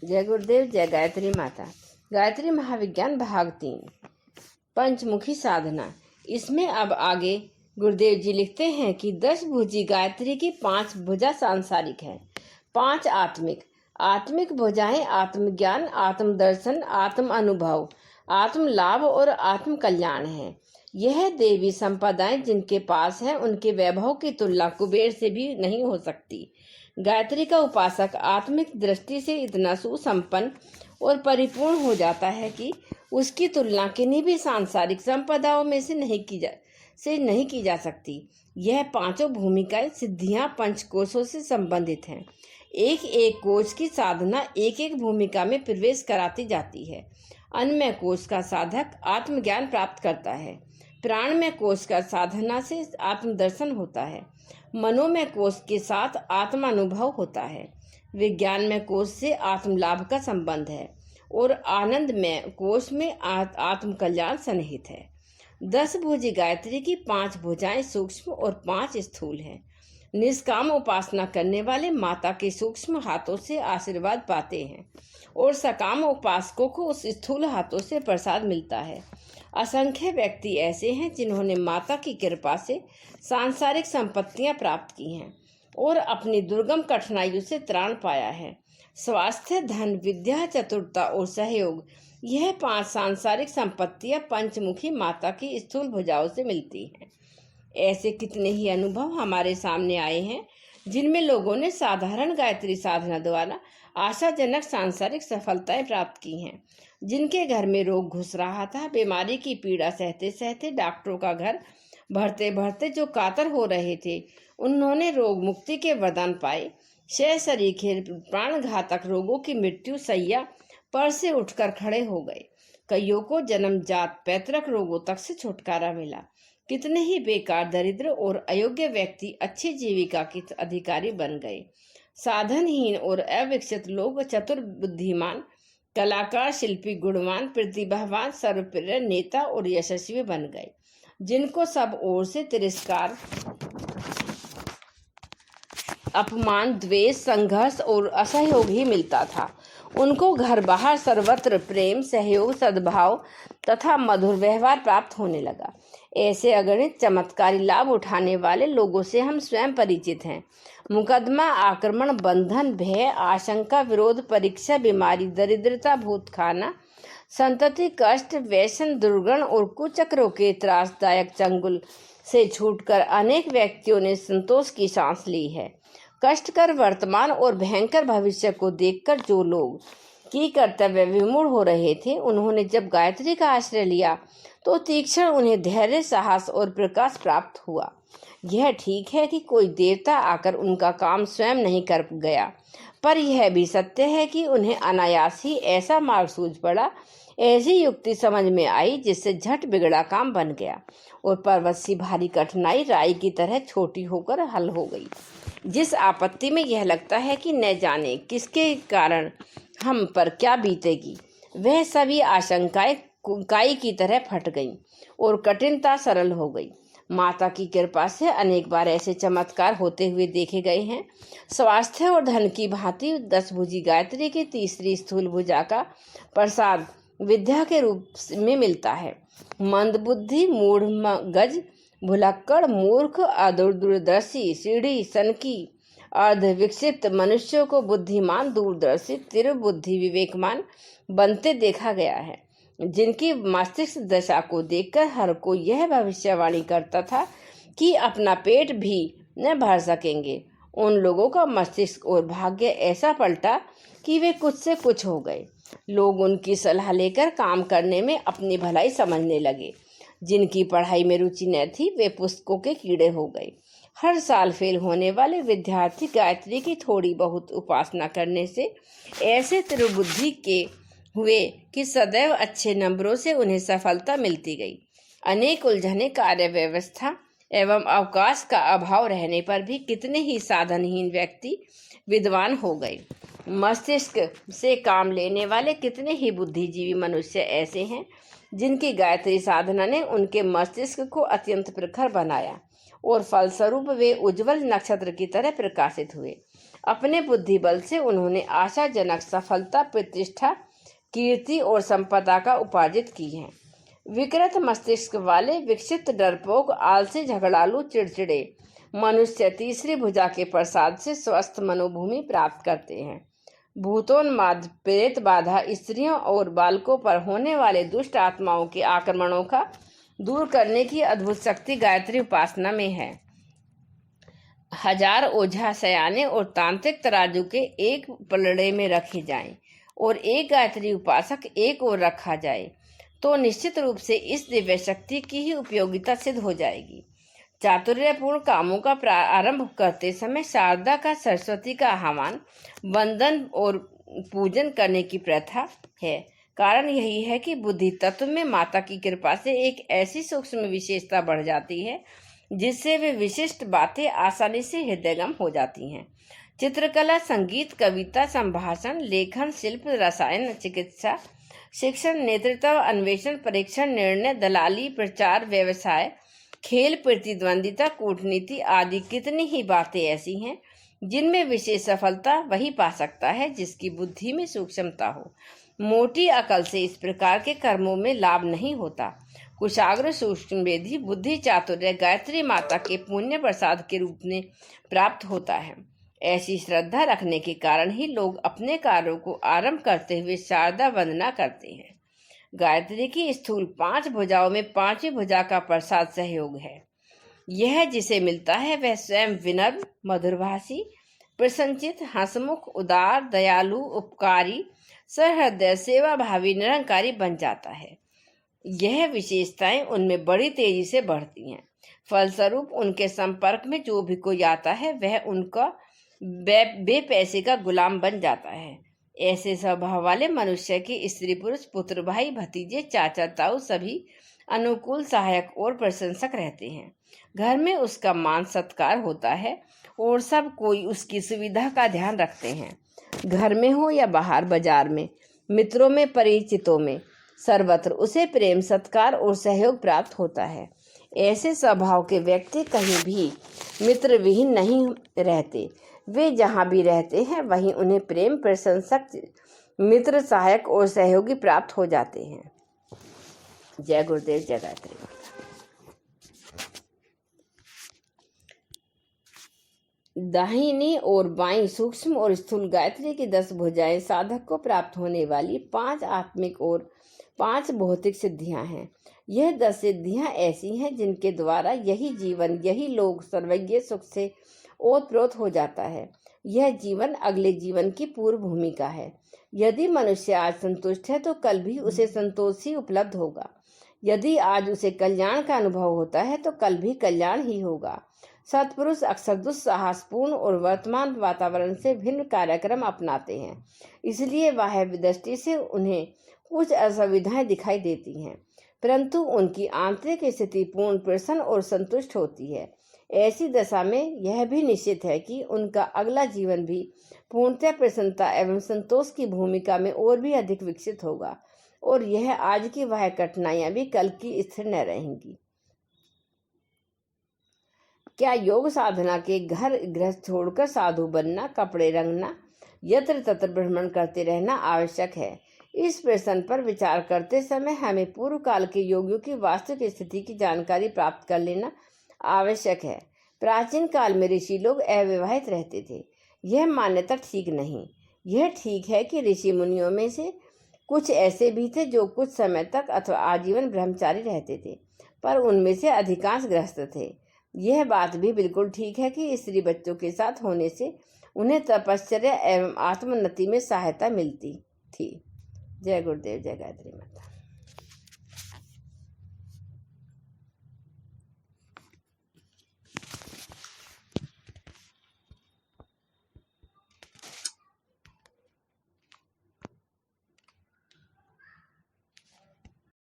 जय गुरुदेव, जय गायत्री माता। गायत्री महाविज्ञान भाग 3, पंचमुखी साधना। इसमें अब आगे गुरुदेव जी लिखते हैं कि 10 भुजी गायत्री की 5 भुजा सांसारिक है, 5 आत्मिक। आत्मिक भुजाएं आत्मज्ञान, आत्मदर्शन, आत्म अनुभव, आत्म लाभ और आत्म कल्याण है। यह देवी संपदाएं जिनके पास है उनके वैभव की तुलना कुबेर से भी नहीं हो सकती। गायत्री का उपासक आत्मिक दृष्टि से इतना सुसंपन्न और परिपूर्ण हो जाता है कि उसकी तुलना किन्हीं भी सांसारिक संपदाओं में से नहीं की जा सकती। यह 5 भूमिकाएं सिद्धियां पंचकोशों से संबंधित हैं। एक एक कोश की साधना एक एक भूमिका में प्रवेश कराती जाती है। अन्नमय कोश का साधक आत्मज्ञान प्राप्त करता है। प्राणमय कोश का साधना से आत्मदर्शन होता है। मनोमय कोश के साथ आत्मानुभव होता है। विज्ञानमय कोश से आत्म लाभ का संबंध है और आनंदमय कोश में आत्म कल्याण सन्निहित है। 10 भुजी गायत्री की 5 भुजाएं सूक्ष्म और 5 स्थूल हैं। निष्काम उपासना करने वाले माता के सूक्ष्म हाथों से आशीर्वाद पाते हैं और सकाम उपासकों को उस स्थूल हाथों से प्रसाद मिलता है। असंख्य व्यक्ति ऐसे हैं जिन्होंने माता की कृपा से सांसारिक संपत्तियां प्राप्त की हैं और अपनी दुर्गम कठिनाइयों से त्राण पाया है। स्वास्थ्य, धन, विद्या, चतुरता और सहयोग, यह 5 सांसारिक संपत्तियां पंचमुखी माता की स्थूल भुजाओं से मिलती हैं। ऐसे कितने ही अनुभव हमारे सामने आए हैं जिनमें लोगों ने साधारण गायत्री साधना द्वारा आशाजनक सांसारिक सफलताएं प्राप्त की हैं। जिनके घर में रोग घुस रहा था, बीमारी की पीड़ा सहते सहते डॉक्टरों का घर भरते भरते जो कातर हो रहे थे, उन्होंने रोग मुक्ति के वरदान पाए। सरीखे प्राण घातक रोगों की मृत्यु सैया पर से उठकर खड़े हो गए। कईयों को जन्मजात पैतृक रोगों तक से छुटकारा मिला। कितने ही बेकार, दरिद्र और अयोग्य व्यक्ति अच्छी जीविका के अधिकारी बन गए। साधनहीन और अविकसित लोग चतुर, बुद्धिमान, कलाकार, शिल्पी, गुणवान, प्रतिभावान, सर्वप्रिय नेता और यशस्वी बन गए। जिनको सब ओर से तिरस्कार, अपमान, द्वेष, संघर्ष और असहयोग ही मिलता था, उनको घर बाहर सर्वत्र प्रेम, सहयोग, सद्भाव तथा मधुर व्यवहार प्राप्त होने लगा। ऐसे अगणित चमत्कारी लाभ उठाने वाले लोगों से हम स्वयं परिचित हैं। मुकदमा, आक्रमण, बंधन, भय, आशंका, विरोध, परीक्षा, बीमारी, दरिद्रता, भूतखाना, संतति, कष्ट, व्यसन, दुर्गुण और कुचक्रों के त्रासदायक चंगुल से छूटकर अनेक व्यक्तियों ने संतोष की सांस ली है। कष्टकर वर्तमान और भयंकर भविष्य को देखकर जो लोग की कर्तव्य विमूढ़ हो रहे थे, उन्होंने जब गायत्री का आश्रय लिया तो तीक्ष्ण उन्हें धैर्य, साहस और प्रकाश प्राप्त हुआ। यह ठीक है कि कोई देवता आकर उनका काम स्वयं नहीं कर गया, पर यह भी सत्य है कि उन्हें अनायास ही ऐसा मार्ग सूझ पड़ा, ऐसी युक्ति समझ में आई जिससे झट बिगड़ा काम बन गया और पर्वत सी भारी कठिनाई राई की तरह छोटी होकर हल हो गई। जिस आपत्ति में यह लगता है कि न जाने किसके कारण हम पर क्या बीतेगी, वह सभी आशंकाएं काई की तरह फट गईं और कठिनता सरल हो गई। माता की कृपा से अनेक बार ऐसे चमत्कार होते हुए देखे गए हैं। स्वास्थ्य और धन की भांति 10 भुजी गायत्री की तीसरी स्थूल भुजा का प्रसाद विद्या के रूप में मिलता है। मंदबुद्धि, मूढ़, गज, भुलक्कड़, मूर्ख, अदूरदर्शी, सीढ़ी, सनकी, अर्ध विकसित मनुष्यों को बुद्धिमान, दूरदर्शी, तीव्र बुद्धि, विवेकमान बनते देखा गया है। जिनकी मस्तिष्क दशा को देखकर हर कोई यह भविष्यवाणी करता था कि अपना पेट भी न भर सकेंगे, उन लोगों का मस्तिष्क और भाग्य ऐसा पलटा कि वे कुछ से कुछ हो गए। लोग उनकी सलाह लेकर काम करने में अपनी भलाई समझने लगे। जिनकी पढ़ाई में रुचि न थी, वे पुस्तकों के कीड़े हो गए। हर साल फेल होने वाले विद्यार्थी गायत्री की थोड़ी बहुत उपासना करने से ऐसे त्रिबुद्धि के हुए कि सदैव अच्छे नंबरों से उन्हें सफलता मिलती गई। अनेक उलझने, कार्य व्यवस्था एवं अवकाश का अभाव रहने पर भी कितने ही साधनहीन व्यक्ति विद्वान हो गए। मस्तिष्क से काम लेने वाले कितने ही बुद्धिजीवी मनुष्य ऐसे हैं जिनकी गायत्री साधना ने उनके मस्तिष्क को अत्यंत प्रखर बनाया और फलस्वरूप वे उज्जवल नक्षत्र की तरह प्रकाशित हुए। अपने बुद्धि बल से उन्होंने आशाजनक सफलता, प्रतिष्ठा, कीर्ति और संपदा का उपार्जित की है। विकृत मस्तिष्क वाले, विक्षिप्त, डरपोक, आलसी, झगड़ालू, चिड़चिड़े मनुष्य तीसरी भुजा के प्रसाद से स्वस्थ मनोभूमि प्राप्त करते हैं। भूतोन्माद, प्रेत बाधा, स्त्रियों और बालकों पर होने वाले दुष्ट आत्माओं के आक्रमणों का दूर करने की अद्भुत शक्ति गायत्री उपासना में है। 1000 ओझा, सयाने और तांत्रिक तराजू के एक पलड़े में रखे जाएं और एक गायत्री उपासक एक ओर रखा जाए तो निश्चित रूप से इस दिव्य शक्ति की ही उपयोगिता सिद्ध हो जाएगी। चातुर्यपूर्ण कामों का प्रारंभ करते समय शारदा का, सरस्वती का आह्वान, वंदन और पूजन करने की प्रथा है। कारण यही है कि बुद्धि तत्व में माता की कृपा से एक ऐसी सूक्ष्म विशेषता बढ़ जाती है जिससे वे विशिष्ट बातें आसानी से हृदयगम हो जाती हैं। चित्रकला, संगीत, कविता, संभाषण, लेखन, शिल्प, रसायन, चिकित्सा, शिक्षण, नेतृत्व, अन्वेषण, परीक्षण, निर्णय, दलाली, प्रचार, व्यवसाय, खेल, प्रतिद्वंदिता, कूटनीति आदि कितनी ही बातें ऐसी हैं जिनमें विशेष सफलता वही पा सकता है जिसकी बुद्धि में सूक्ष्मता हो। मोटी अकल से इस प्रकार के कर्मों में लाभ नहीं होता। कुशाग्र, सूक्ष्म वेदी, बुद्धि चातुर्य गायत्री माता के पुण्य प्रसाद के रूप में प्राप्त होता है। ऐसी श्रद्धा रखने के कारण ही लोग अपने कार्यों को आरंभ करते हुए शारदा वंदना करते हैं। गायत्री की स्थूल 5 भुजाओं में 5वीं भुजा का प्रसाद सहयोग है। यह जिसे मिलता है वह स्वयं विनम्र, मधुरभाषी, प्रसन्नचित्त, हंसमुख, उदार, दयालु, उपकारी, सहृदय, सेवाभावी, निरंकारी बन जाता है। यह विशेषताएं उनमें बड़ी तेजी से बढ़ती हैं। फलस्वरूप उनके संपर्क में जो भी कोई आता है वह उनका बेपैसे का गुलाम बन जाता है। ऐसे स्वभाव वाले मनुष्य के स्त्री पुरुष, पुत्र, भाई, भतीजे, चाचा, ताऊ सभी अनुकूल, सहायक और प्रशंसक रहते हैं। घर में उसका मान सत्कार होता है और सब कोई उसकी सुविधा का ध्यान रखते हैं। घर में हो या बाहर, बाजार में, मित्रों में, परिचितों में, सर्वत्र उसे प्रेम, सत्कार और सहयोग प्राप्त होता है। ऐसे स्वभाव के व्यक्ति कहीं भी मित्र विहीन नहीं रहते। वे जहाँ भी रहते हैं वहीं उन्हें प्रेम, प्रशंसक, मित्र, सहायक और सहयोगी प्राप्त हो जाते हैं। जय गुरुदेव, जय गायत्री माता। दाहिनी और बाईं सूक्ष्म और स्थूल गायत्री की 10 भुजाएं साधक को प्राप्त होने वाली 5 आत्मिक और 5 भौतिक सिद्धियां हैं। यह 10 सिद्धियां ऐसी हैं जिनके द्वारा यही जीवन, यही लोक सर्वज्ञ सुख से ओतप्रोत हो जाता है। यह जीवन अगले जीवन की पूर्व भूमिका है। यदि मनुष्य आज संतुष्ट है तो कल भी उसे संतोष ही उपलब्ध होगा। यदि आज उसे कल्याण का अनुभव होता है तो कल भी कल्याण ही होगा। सत्पुरुष अक्सर दुस्साहसपूर्ण और वर्तमान वातावरण से भिन्न कार्यक्रम अपनाते हैं, इसलिए बाह्य दृष्टि से उन्हें कुछ असुविधाएं दिखाई देती हैं, परंतु उनकी आंतरिक स्थिति पूर्ण, प्रसन्न और संतुष्ट होती है। ऐसी दशा में यह भी निश्चित है कि उनका अगला जीवन भी पूर्णतः प्रसन्नता एवं संतोष की भूमिका में और भी अधिक विकसित होगा और यह आज की वह कठिनाइयां भी कल की स्थिर न रहेंगी। क्या योग साधना के घर गृहस्थ छोड़कर साधु बनना, कपड़े रंगना, यत्र तत्र भ्रमण करते रहना आवश्यक है? इस प्रश्न पर विचार करते समय हमें पूर्व काल के योगियों की वास्तविक स्थिति की जानकारी प्राप्त कर लेना आवश्यक है। प्राचीन काल में ऋषि लोग अविवाहित रहते थे। यह मान्यता ठीक नहीं। यह ठीक है कि ऋषि मुनियों में से कुछ ऐसे भी थे जो कुछ समय तक अथवा आजीवन ब्रह्मचारी रहते थे, पर उनमें से अधिकांश गृहस्थ थे। यह बात भी बिल्कुल ठीक है कि स्त्री बच्चों के साथ होने से उन्हें तपश्चर्या एवं आत्मोन्नति में सहायता मिलती थी। जय गुरुदेव, जय गायत्री माता।